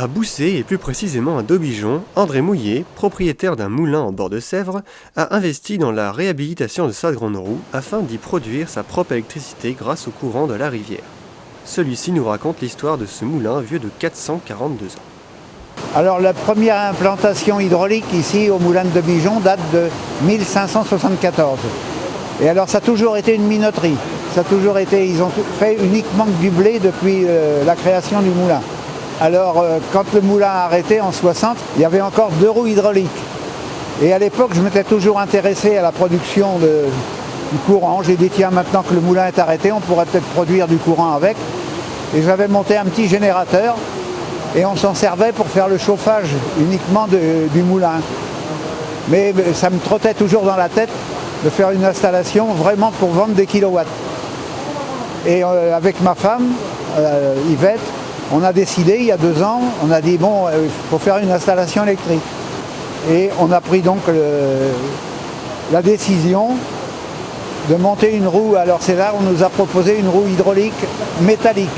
À Boussé, et plus précisément à Daubijon, André Mouillet, propriétaire d'un moulin en bord de Sèvre, a investi dans la réhabilitation de sa grande roue afin d'y produire sa propre électricité grâce au courant de la rivière. Celui-ci nous raconte l'histoire de ce moulin vieux de 442 ans. Alors la première implantation hydraulique ici au moulin de Daubijon date de 1574. Et alors ça a toujours été une minoterie. Ils ont fait uniquement que du blé depuis la création du moulin. Alors, quand le moulin a arrêté en 60, il y avait encore 2 roues hydrauliques. Et à l'époque, je m'étais toujours intéressé à la production du courant. J'ai dit, tiens, maintenant que le moulin est arrêté, on pourrait peut-être produire du courant avec. Et j'avais monté un petit générateur et on s'en servait pour faire le chauffage uniquement du moulin. Mais ça me trottait toujours dans la tête de faire une installation vraiment pour vendre des kilowatts. Et avec ma femme, Yvette, on a décidé il y a 2 ans, on a dit bon, il faut faire une installation électrique. Et on a pris donc la décision de monter une roue. Alors c'est là où on nous a proposé une roue hydraulique métallique,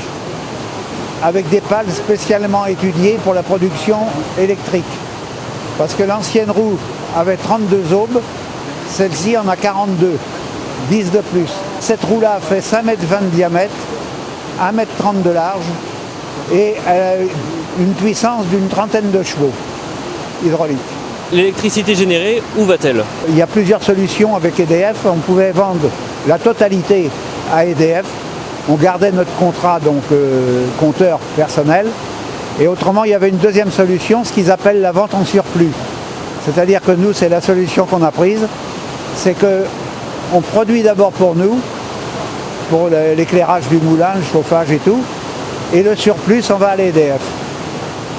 avec des pales spécialement étudiées pour la production électrique. Parce que l'ancienne roue avait 32 aubes, celle-ci en a 42, 10 de plus. Cette roue-là fait 5,20 m de diamètre, 1,30 m de large, et elle a une puissance d'une 30aine de chevaux hydrauliques. L'électricité générée, où va-t-elle? Il y a plusieurs solutions avec EDF. On pouvait vendre la totalité à EDF. On gardait notre contrat, donc compteur personnel. Et autrement, il y avait une deuxième solution, ce qu'ils appellent la vente en surplus. C'est-à-dire que nous, c'est la solution qu'on a prise. C'est qu'on produit d'abord pour nous, pour l'éclairage du moulin, le chauffage et tout. Et le surplus, on va à l'EDF.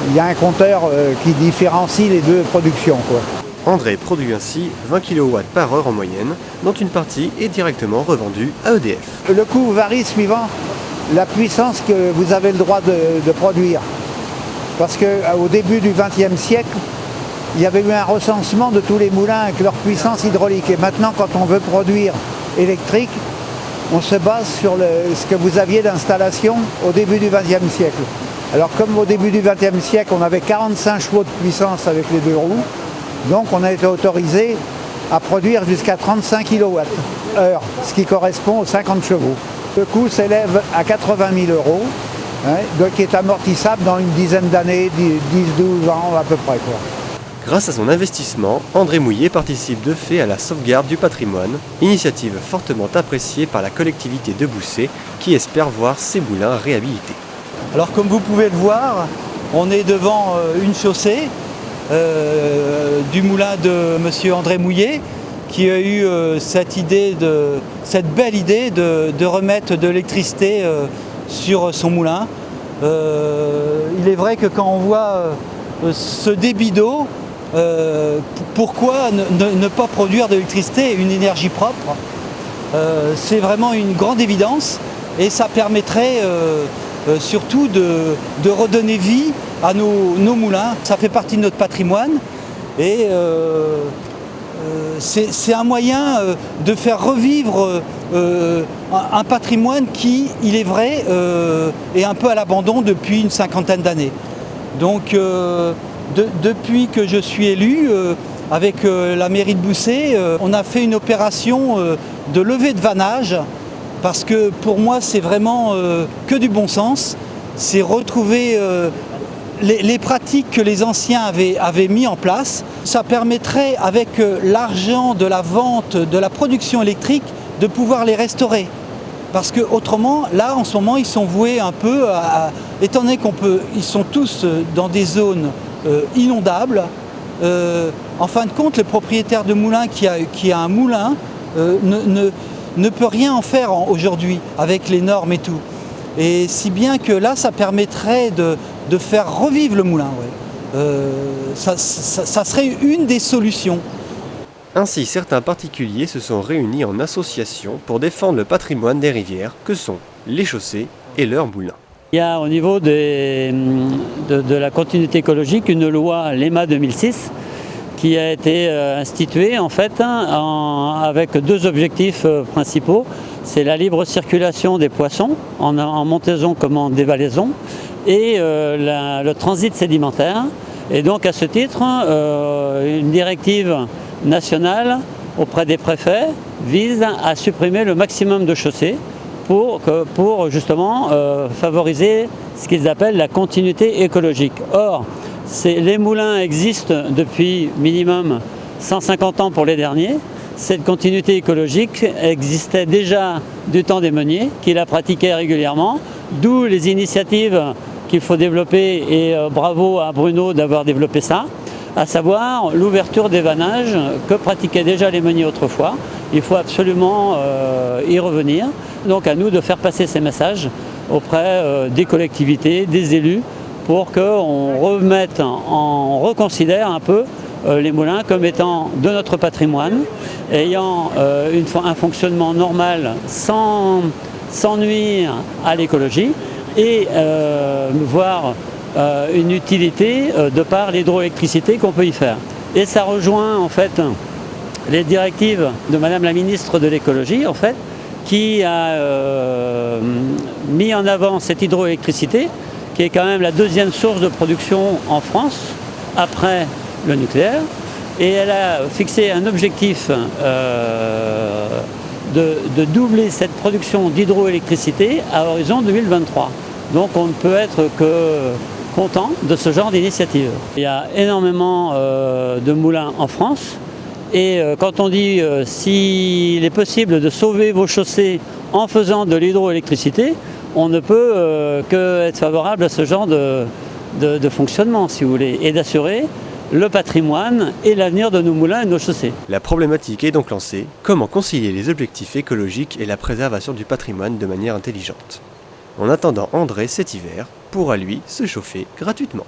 Il y a un compteur qui différencie les 2 productions, quoi. André produit ainsi 20 kW par heure en moyenne, dont une partie est directement revendue à EDF. Le coût varie suivant la puissance que vous avez le droit de produire. Parce qu'au début du XXe siècle, il y avait eu un recensement de tous les moulins avec leur puissance hydraulique. Et maintenant, quand on veut produire électrique, on se base sur ce que vous aviez d'installation au début du XXe siècle. Alors comme au début du XXe siècle, on avait 45 chevaux de puissance avec les 2 roues, donc on a été autorisé à produire jusqu'à 35 kWh, ce qui correspond aux 50 chevaux. Le coût s'élève à 80 000 €, donc qui est amortissable dans une dizaine d'années, 10-12 ans à peu près, quoi. Grâce à son investissement, André Mouillet participe de fait à la sauvegarde du patrimoine, initiative fortement appréciée par la collectivité de Boussé qui espère voir ses moulins réhabilités. Alors comme vous pouvez le voir, on est devant une chaussée du moulin de monsieur André Mouillet qui a eu cette belle idée de remettre de l'électricité sur son moulin. Il est vrai que quand on voit ce débit d'eau, pourquoi ne pas produire de l'électricité, une énergie propre? C'est vraiment une grande évidence et ça permettrait surtout de redonner vie à nos moulins. Ça fait partie de notre patrimoine et c'est un moyen de faire revivre un patrimoine qui, il est vrai, est un peu à l'abandon depuis une 50aine d'années. Donc depuis que je suis élu, avec la mairie de Boussé, on a fait une opération de levée de vannage parce que pour moi c'est vraiment que du bon sens. C'est retrouver les pratiques que les anciens avaient mis en place. Ça permettrait avec l'argent de la vente de la production électrique de pouvoir les restaurer. Parce que autrement, là en ce moment ils sont voués un peu étant donné ils sont tous dans des zones inondables. En fin de compte, le propriétaire de moulin qui a un moulin ne peut rien en faire aujourd'hui avec les normes et tout. Et si bien que là, ça permettrait de faire revivre le moulin. Ouais. Ça serait une des solutions. Ainsi, certains particuliers se sont réunis en association pour défendre le patrimoine des rivières que sont les chaussées et leurs moulins. Il y a au niveau de la continuité écologique une loi LEMA 2006 qui a été instituée en fait avec 2 objectifs principaux. C'est la libre circulation des poissons en montaison comme en dévalaison et le transit sédimentaire. Et donc à ce titre, une directive nationale auprès des préfets vise à supprimer le maximum de chaussées pour justement favoriser ce qu'ils appellent la continuité écologique. Or, les moulins existent depuis minimum 150 ans pour les derniers. Cette continuité écologique existait déjà du temps des meuniers, qui la pratiquaient régulièrement, d'où les initiatives qu'il faut développer, et bravo à Bruno d'avoir développé ça, à savoir l'ouverture des vannages que pratiquaient déjà les meuniers autrefois. Il faut absolument y revenir. Donc à nous de faire passer ces messages auprès des collectivités, des élus, pour qu'on reconsidère un peu les moulins comme étant de notre patrimoine, ayant un fonctionnement normal sans nuire à l'écologie, et voir une utilité de par l'hydroélectricité qu'on peut y faire. Et ça rejoint en fait les directives de Madame la ministre de l'écologie, en fait, qui a mis en avant cette hydroélectricité, qui est quand même la deuxième source de production en France, après le nucléaire. Et elle a fixé un objectif de doubler cette production d'hydroélectricité à horizon 2023. Donc on ne peut être que content de ce genre d'initiative. Il y a énormément de moulins en France. Et quand on dit s'il est possible de sauver vos chaussées en faisant de l'hydroélectricité, on ne peut que être favorable à ce genre de fonctionnement, si vous voulez, et d'assurer le patrimoine et l'avenir de nos moulins et de nos chaussées. La problématique est donc lancée: comment concilier les objectifs écologiques et la préservation du patrimoine de manière intelligente? En attendant, André, cet hiver, pourra lui se chauffer gratuitement.